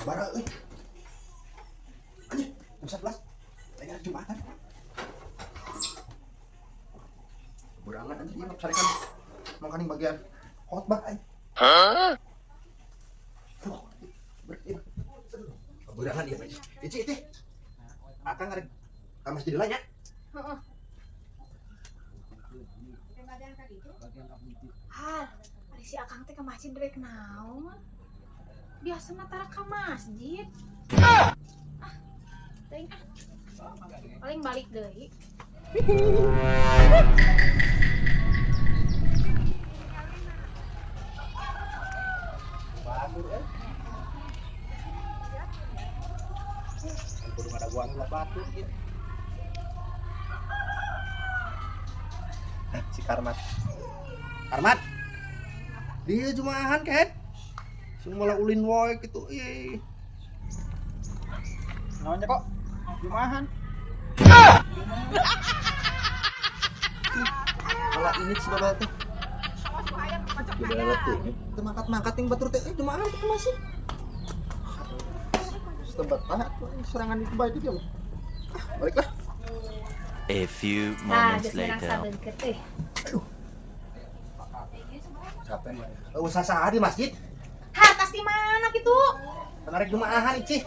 Bara euy. Anjir, jam 11. Aya Jumatan. Berangan anjir ieu sarekan mangkaning bagian khotbah ai. Hah? Berangan ieu. Ici. Akang ngarek ka masjid heula nya. Heeh. Hal, ari si Akang teh ke masjid rek naon? Biasana tara ka masjid. Teuing ah. Paling balik deui. Batur euy. Kudu ada buang lah batur gitu. Si Karmat. Karmat. Dia jumahan kan? Semula ulin woy gitu. Ih. Namanya kok jumahan. Kalau ini sudah teh. Sudah letih. Teu mangkat-mangkat yang batur teh jumahan teh masih. Setempat pahat serangan itu baik dia. Baiklah. A few Nah, moments geus merang later. sabeungkeut euy. Siapa yang usah saha di masjid? Har, tas di mana kitu? Penarik jumaahan Ici.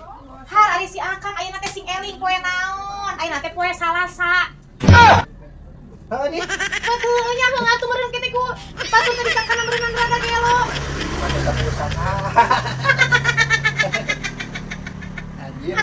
Har, ari si Akang ayeuna teh sing eling poe naon? Ayeuna teh poe Salasa. Heeh nih. Heuh nya heung atuh meureun kitu ku. Patuh teh disangkana meureunnan rada gelo. Pada usah saha. Anjir.